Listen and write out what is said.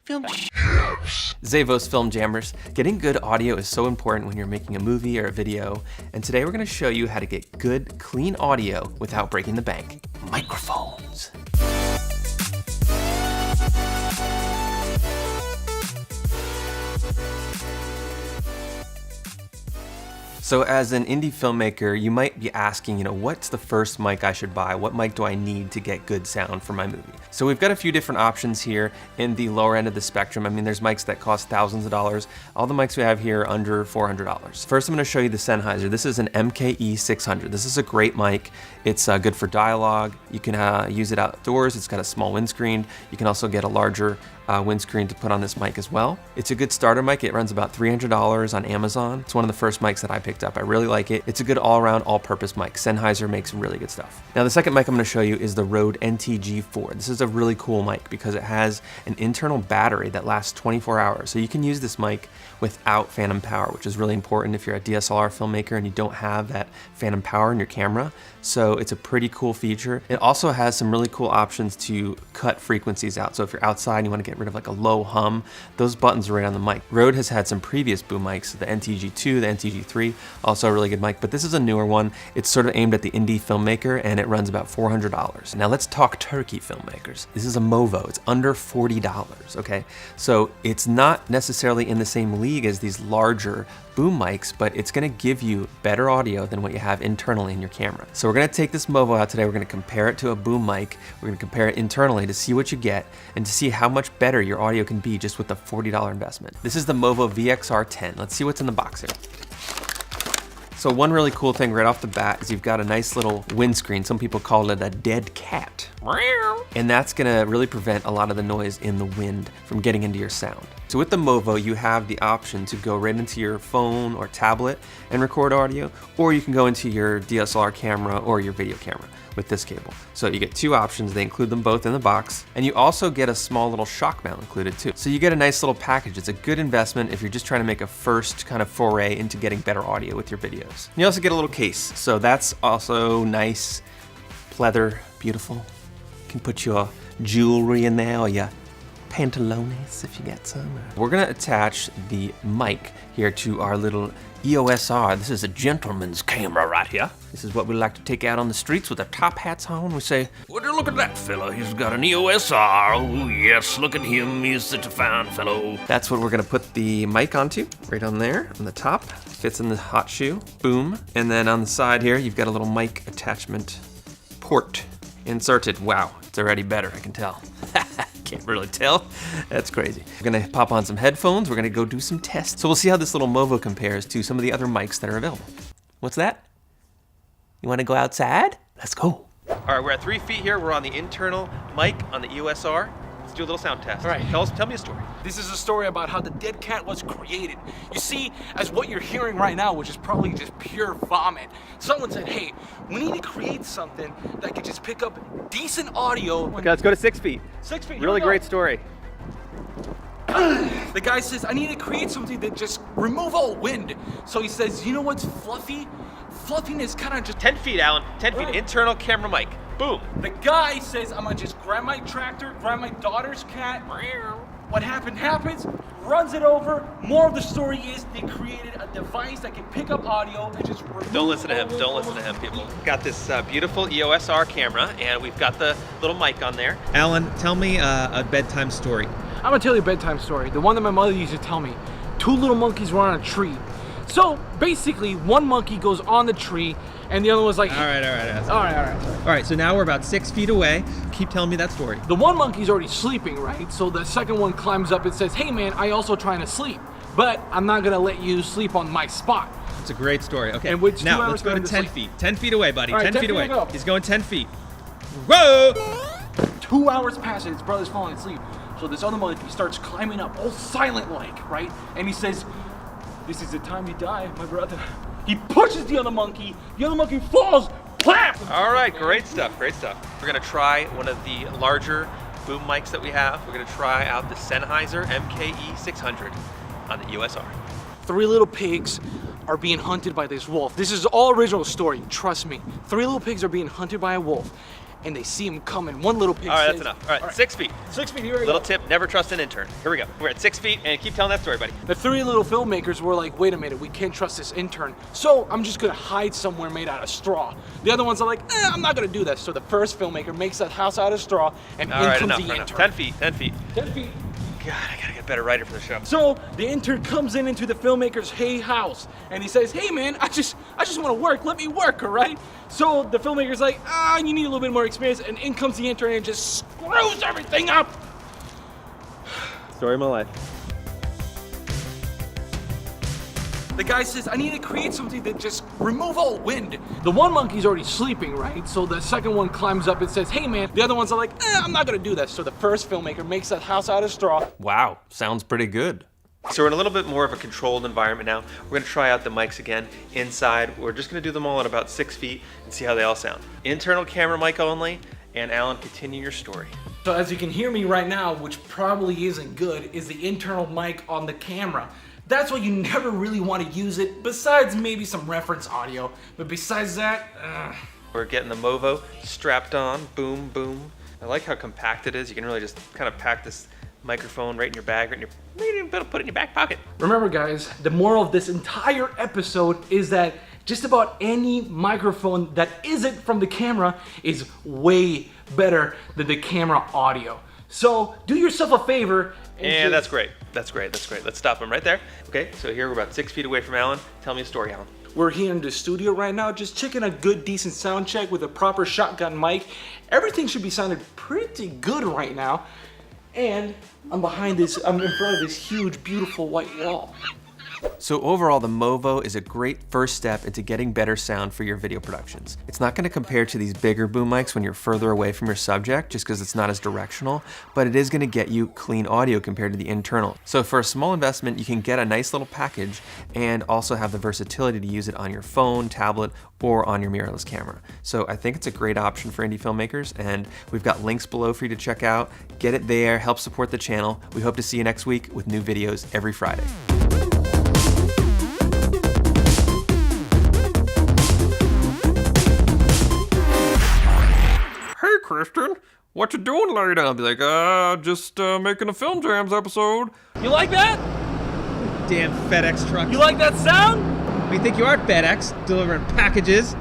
Film Zavos Film Jammers. Getting good audio is so important when you're making a movie or a video, and today we're going to show you how to get good, clean audio without breaking the bank. Microphones. So as an indie filmmaker, you might be asking, what's the first mic I should buy? What mic do I need to get good sound for my movie? So we've got a few different options here in the lower end of the spectrum. I mean, there's mics that cost thousands of dollars. All the mics we have here are under $400. First, I'm gonna show you the Sennheiser. This is an MKE 600. This is a great mic. It's good for dialogue. You can use it outdoors. It's got a small windscreen. You can also get a larger windscreen to put on this mic as well. It's a good starter mic. It runs about $300 on Amazon. It's one of the first mics that I picked up. I really like it. It's a good all-around, all-purpose mic. Sennheiser makes really good stuff. Now the second mic I'm going to show you is the Rode NTG4. This is a really cool mic because it has an internal battery that lasts 24 hours. So you can use this mic without phantom power, which is really important if you're a DSLR filmmaker and you don't have that phantom power in your camera. So it's a pretty cool feature. It also has some really cool options to cut frequencies out. So if you're outside and you want to get rid of like a low hum, those buttons are right on the mic. Rode has had some previous boom mics, the NTG2, the NTG3, also a really good mic, but this is a newer one. It's sort of aimed at the indie filmmaker and it runs about $400. Now let's talk turkey filmmakers. This is a Movo, it's under $40, okay? So it's not necessarily in the same league as these larger boom mics, but it's gonna give you better audio than what you have internally in your camera. So we're gonna take this Movo out today, we're gonna compare it to a boom mic, we're gonna compare it internally to see what you get and to see how much better your audio can be just with a $40 investment. This is the Movo VXR10. Let's see what's in the box here. So one really cool thing right off the bat is you've got a nice little windscreen. Some people call it a dead cat. And that's gonna really prevent a lot of the noise in the wind from getting into your sound. So with the Movo, you have the option to go right into your phone or tablet and record audio, or you can go into your DSLR camera or your video camera with this cable. So you get two options, they include them both in the box, and you also get a small little shock mount included too. So you get a nice little package. It's a good investment if you're just trying to make a first kind of foray into getting better audio with your videos. You also get a little case, so that's also nice, pleather, beautiful. You can put your jewelry in there or your pantalones if you get some. We're gonna attach the mic here to our little EOS R. This is a gentleman's camera right here. This is what we like to take out on the streets with our top hats on. We say, would you look at that fella? He's got an EOS R. Oh yes, look at him. He's such a fine fellow. That's what we're gonna put the mic onto, right on there, on the top. Fits in the hot shoe, boom. And then on the side here, you've got a little mic attachment port inserted. Wow, it's already better, I can tell. Can't really tell. That's crazy. We're gonna pop on some headphones. We're gonna go do some tests. So we'll see how this little Movo compares to some of the other mics that are available. What's that? You wanna go outside? Let's go. All right, we're at 3 feet here. We're on the internal mic on the EOS R. Let's do a little sound test. All right. Tell me a story. This is a story about how the dead cat was created. You see, as what you're hearing right now, which is probably just pure vomit, someone said, hey, we need to create something that could just pick up decent audio. Okay, let's go to 6 feet. 6 feet. Really great story. The guy says, I need to create something that just remove all wind. So he says, you know what's fluffy? Fluffiness kind of just... 10 feet, Alan. 10 feet, internal camera mic. Boom. The guy says, I'm gonna just grab my tractor, grab my daughter's cat. What happens, runs it over. More of the story is they created a device that can pick up audio and just remove. Don't listen to him, don't listen to him, people. Got this beautiful EOS R camera, and we've got the little mic on there. Alan, tell me a bedtime story. I'm gonna tell you a bedtime story, the one that my mother used to tell me. Two little monkeys were on a tree. So basically, one monkey goes on the tree, and the other one's like, All right. All right, so now we're about 6 feet away. Keep telling me that story. the one monkey's already sleeping, right? So the second one climbs up and says, hey man, I also trying to sleep, but I'm not gonna let you sleep on my spot. It's a great story. Okay, And which 2 now hours let's go to going to 10 sleep? feet. 10 feet away, buddy. All right, 10 feet 10 away. feet to go. He's going 10 feet. Whoa! 2 hours pass and his brother's falling asleep. So this other monkey starts climbing up, all silent-like, right? And he says, this is the time you die, my brother. He pushes the other monkey falls, plap! All right, great stuff, great stuff. We're gonna try one of the larger boom mics that we have. We're gonna try out the Sennheiser MKE 600 on the EOS R. 3 little pigs are being hunted by this wolf. This is all original story, trust me. 3 little pigs are being hunted by a wolf. and they see him coming. One little pig All right, says, that's enough. All right, 6 feet. 6 feet, here we Little go. tip, never trust an intern. Here we go. We're at 6 feet, and keep telling that story, buddy. The three little filmmakers were like, wait a minute, we can't trust this intern. So I'm just gonna hide somewhere made out of straw. The other ones are like, I'm not gonna do that. So the first filmmaker makes that house out of straw, and All in right, comes enough, the enough. intern. 10 feet, 10 feet. 10 feet. God, I gotta get a better writer for the show. So the intern comes into the filmmaker's house, and he says, hey man, I just want to work, let me work, all right? So the filmmaker's like, you need a little bit more experience, and in comes the intern and just screws everything up. Story of my life. The guy says, I need to create something that just remove all wind. The one monkey's already sleeping, right? So the second one climbs up and says, hey man. The other ones are like, I'm not gonna do that. So the first filmmaker makes that house out of straw. Wow, sounds pretty good. So we're in a little bit more of a controlled environment now. We're gonna try out the mics again inside. We're just gonna do them all at about 6 feet and see how they all sound. Internal camera mic only, and Alan, continue your story. So as you can hear me right now, which probably isn't good, is the internal mic on the camera. That's why you never really want to use it, besides maybe some reference audio. But besides that, We're getting the Movo strapped on, boom, boom. I like how compact it is. You can really just kind of pack this microphone right in your bag, maybe even put it in your back pocket. remember guys, the moral of this entire episode is that just about any microphone that isn't from the camera is way better than the camera audio. So do yourself a favor And that's great. That's great. That's great. Let's stop him right there. Okay, so here we're about 6 feet away from Alan. Tell me a story, Alan. We're here in the studio right now, just checking a good, decent sound check with a proper shotgun mic. Everything should be sounding pretty good right now. And I'm in front of this huge, beautiful white wall. So overall, the Movo is a great first step into getting better sound for your video productions. It's not going to compare to these bigger boom mics when you're further away from your subject, just because it's not as directional, but it is going to get you clean audio compared to the internal. So for a small investment, you can get a nice little package and also have the versatility to use it on your phone, tablet, or on your mirrorless camera. So I think it's a great option for indie filmmakers, and we've got links below for you to check out. Get it there, help support the channel. We hope to see you next week with new videos every Friday. Hey Christian, what you doing later? I'll be like, just making a Film Jams episode. You like that? Damn FedEx truck. You like that sound? You think you are FedEx delivering packages?